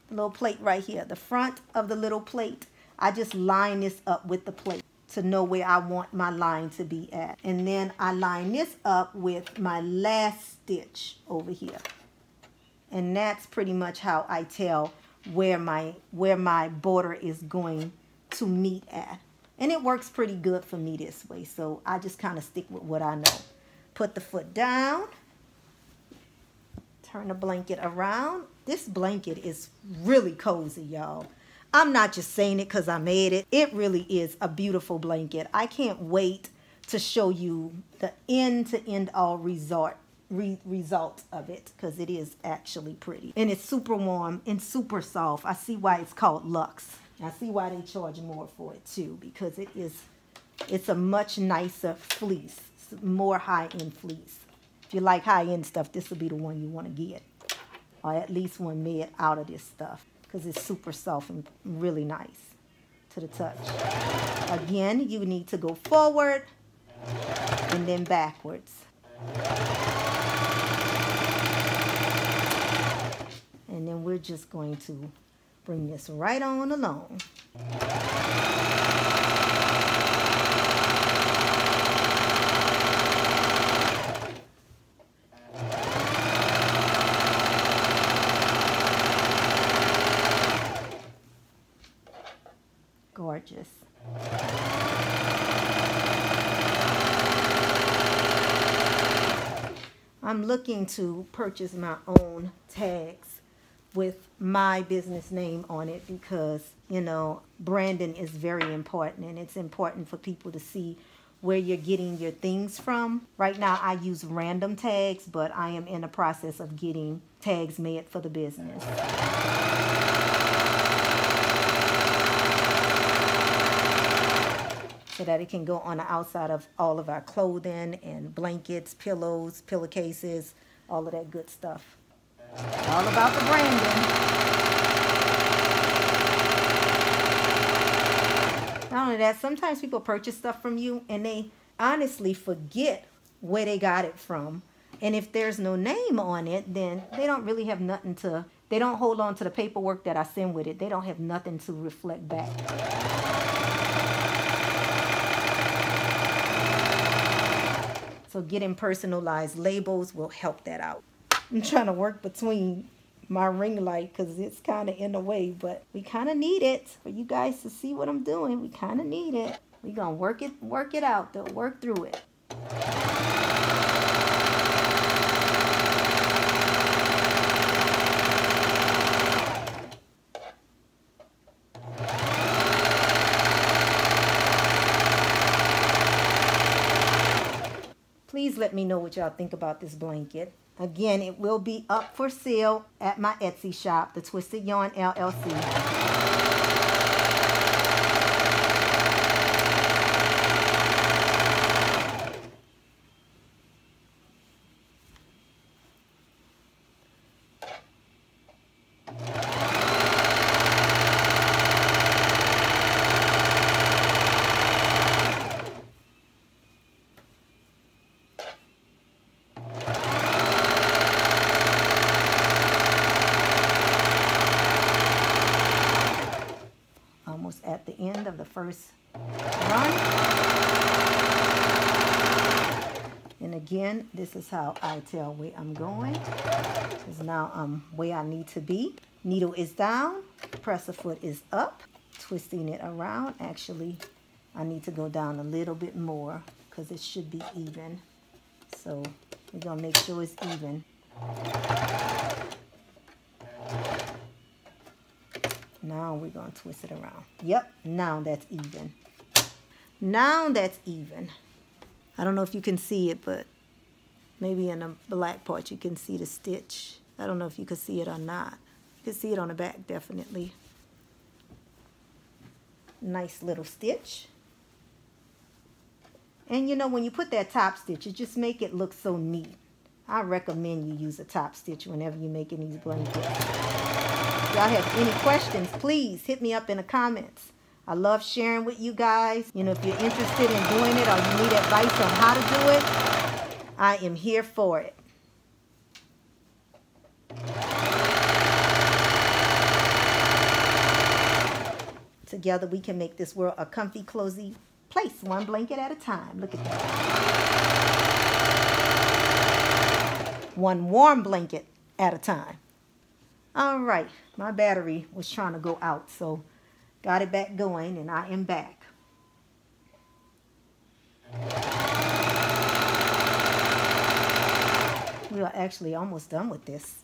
The little plate right here, the front of the little plate. I just line this up with the plate to know where I want my line to be at. And then I line this up with my last stitch over here. And that's pretty much how I tell where my border is going to meet at. And it works pretty good for me this way. So I just kind of stick with what I know. Put the foot down. Turn the blanket around. This blanket is really cozy, y'all. I'm not just saying it because I made it. It really is a beautiful blanket. I can't wait to show you the end-to-end all result of it, because it is actually pretty. And it's super warm and super soft. I see why it's called Luxe. I see why they charge more for it too, because it's a much nicer fleece. It's more high-end fleece. If you like high-end stuff, this will be the one you want to get. Or at least one made out of this stuff, because it's super soft and really nice to the touch. Again, you need to go forward and then backwards. And then we're just going to bring this right on along. Gorgeous. I'm looking to purchase my own tags with my business name on it, because, you know, branding is very important, and it's important for people to see where you're getting your things from. Right now I use random tags, but I am in the process of getting tags made for the business. So that it can go on the outside of all of our clothing and blankets, pillows, pillowcases, all of that good stuff. All about the branding. Not only that, sometimes people purchase stuff from you and they honestly forget where they got it from. And if there's no name on it, then they don't really have nothing to, they don't hold on to the paperwork that I send with it. They don't have nothing to reflect back. So getting personalized labels will help that out. I'm trying to work between my ring light because it's kind of in the way, but we kind of need it for you guys to see what I'm doing. We kind of need it. We're going to work it out, though. Work through it. Please let me know what y'all think about this blanket. Again, it will be up for sale at my Etsy shop, The Twisted Yarn LLC. Almost at the end of the first run. And again, this is how I tell where I'm going. Because now I'm where I need to be. Needle is down, presser foot is up, twisting it around. Actually, I need to go down a little bit more because it should be even. So we're going to make sure it's even. Now we're going to twist it around. Yep, now that's even. Now that's even. I don't know if you can see it, but maybe in the black part you can see the stitch. I don't know if you can see it or not. You can see it on the back, definitely. Nice little stitch. And you know, when you put that top stitch, it just make it look so neat. I recommend you use a top stitch whenever you're making these blankets. If y'all have any questions, please hit me up in the comments. I love sharing with you guys. You know, if you're interested in doing it or you need advice on how to do it, I am here for it. Together we can make this world a comfy, cozy place, one blanket at a time. Look at that. One warm blanket at a time. All right, my battery was trying to go out, so got it back going, and I am back. We are actually almost done with this.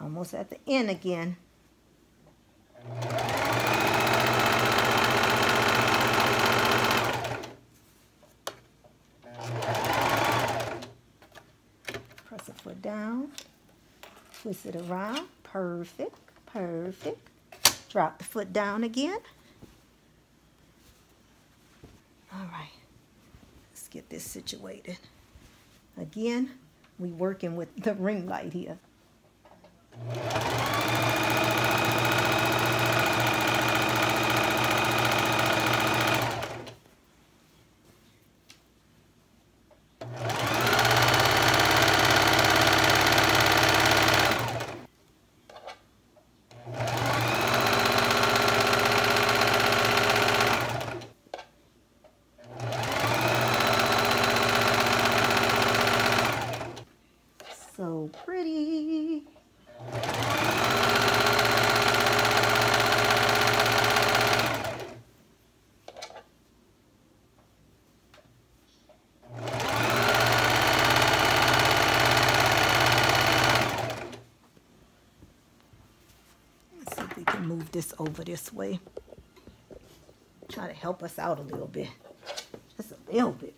Almost at the end again. Press the foot down, twist it around. Perfect, perfect. Drop the foot down again. All right, let's get this situated. Again, we working with the ring light here. So pretty. Let's see if we can move this over this way. Try to help us out a little bit. Just a little bit.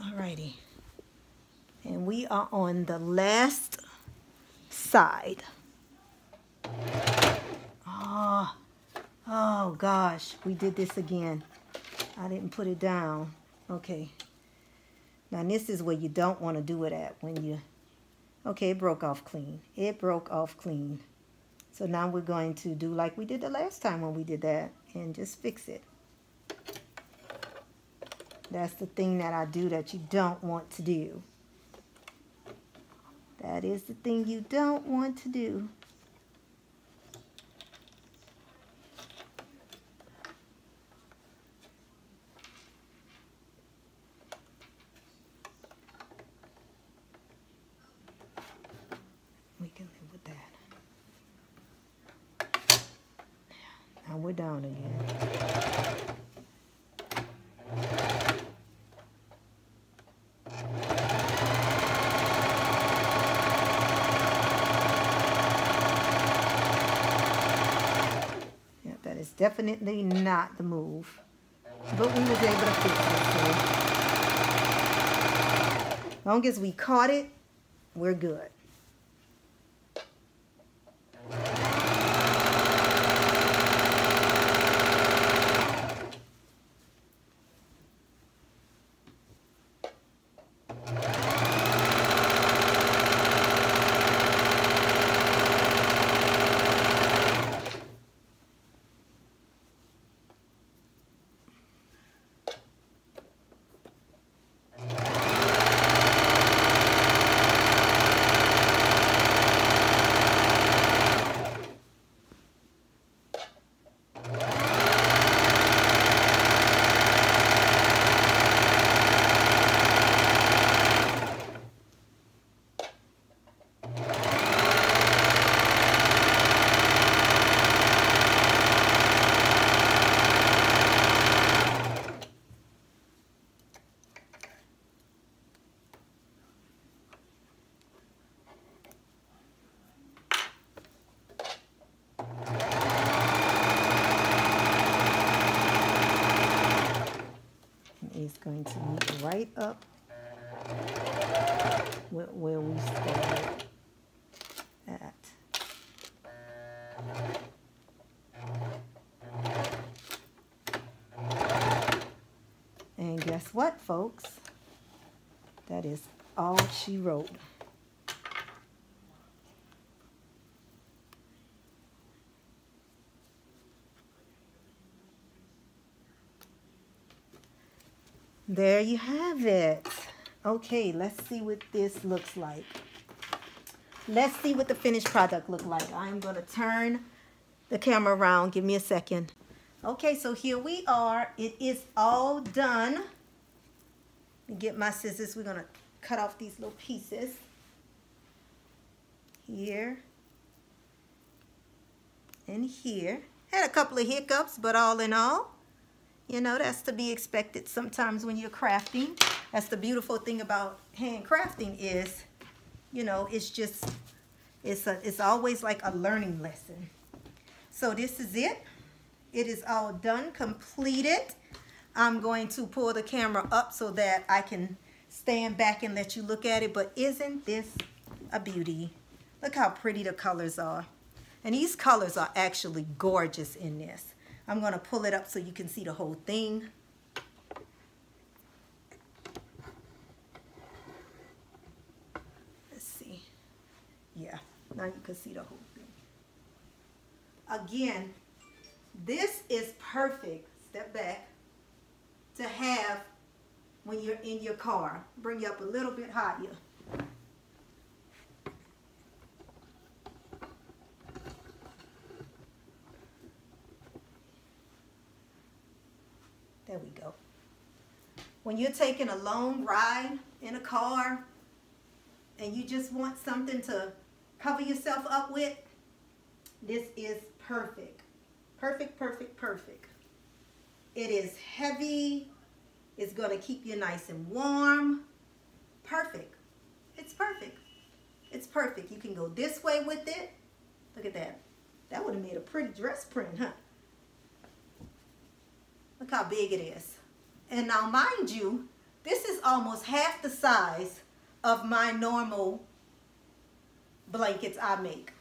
Alrighty, and we are on the last side. Oh gosh, we did this again. I didn't put it down. Okay, now this is where you don't want to do it at when you, okay, it broke off clean. It broke off clean. So now we're going to do like we did the last time when we did that and just fix it. That's the thing that I do that you don't want to do. That is the thing you don't want to do. We can live with that. Now we're down again. Definitely not the move, but we was able to fix it. So as long as we caught it, we're good. going to meet right up with where we started at. And guess what, folks? That is all she wrote. There you have it. Okay, let's see what this looks like. Let's see what the finished product looks like. I'm going to turn the camera around. Give me a second. Okay, so here we are. It is all done. Let me get my scissors. We're going to cut off these little pieces. Here. And here. Had a couple of hiccups, but all in all, you know, that's to be expected sometimes when you're crafting. That's the beautiful thing about handcrafting is, you know, it's just, it's always like a learning lesson. So this is it. It is all done, completed. I'm going to pull the camera up so that I can stand back and let you look at it. But isn't this a beauty? Look how pretty the colors are. And these colors are actually gorgeous in this. I'm going to pull it up so you can see the whole thing. Let's see. Yeah, now you can see the whole thing. Again, this is perfect, step back, to have when you're in your car. Bring you up a little bit higher. There we go. When you're taking a long ride in a car and you just want something to cover yourself up with, this is perfect. Perfect, perfect, perfect. It is heavy. It's going to keep you nice and warm. Perfect. It's perfect. It's perfect. You can go this way with it. Look at that. That would have made a pretty dress print, huh? Look how big it is. And now, mind you, this is almost half the size of my normal blankets I make.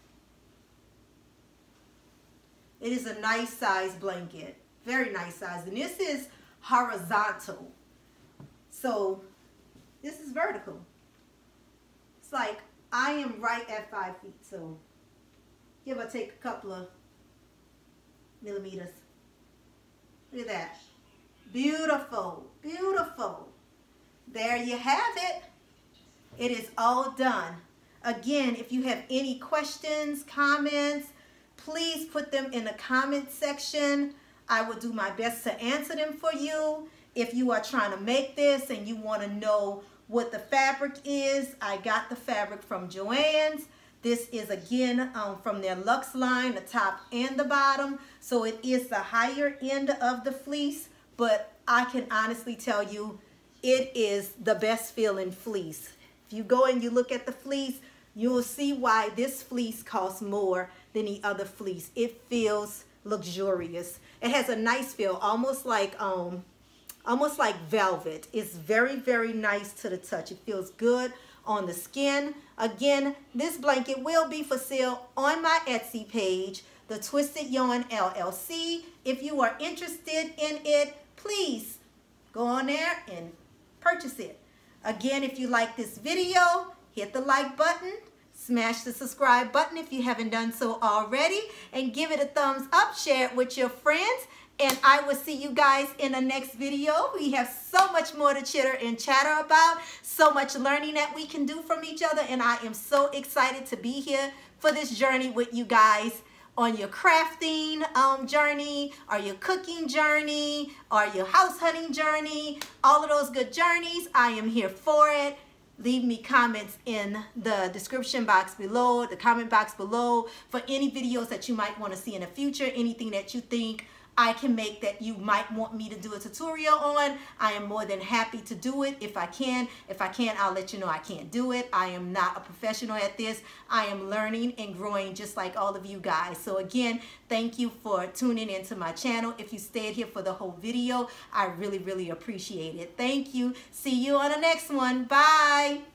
It is a nice size blanket. Very nice size. And this is horizontal. So this is vertical. It's like I am right at 5 feet. So give or take a couple of millimeters. Look at that. Beautiful. Beautiful. There you have it. It is all done. Again, if you have any questions, comments, please put them in the comment section. I will do my best to answer them for you. If you are trying to make this and you want to know what the fabric is, I got the fabric from Joann's. This is again from their Luxe line, the top and the bottom. So it is the higher end of the fleece, but I can honestly tell you it is the best feeling fleece. If you go and you look at the fleece, you'll see why this fleece costs more than the other fleece. It feels luxurious. It has a nice feel, almost like velvet. It's very, very nice to the touch. It feels good on the skin. Again, this blanket will be for sale on my Etsy page, The Twisted Yarn LLC. If you are interested in it, please go on there and purchase it. Again, if you like this video, hit the like button, smash the subscribe button if you haven't done so already, and give it a thumbs up, share it with your friends, and I will see you guys in the next video. We have so much more to chitter and chatter about, so much learning that we can do from each other, and I am so excited to be here for this journey with you guys on your crafting journey, or your cooking journey, or your house hunting journey. All of those good journeys, I am here for it. Leave me comments in the description box below, the comment box below, for any videos that you might want to see in the future, anything that you think I can make that you might want me to do a tutorial on, I am more than happy to do it if I can. If I can't, I'll let you know I can't do it. I am not a professional at this. I am learning and growing just like all of you guys. So again, thank you for tuning into my channel. If you stayed here for the whole video, I really, really appreciate it. Thank you. See you on the next one. Bye.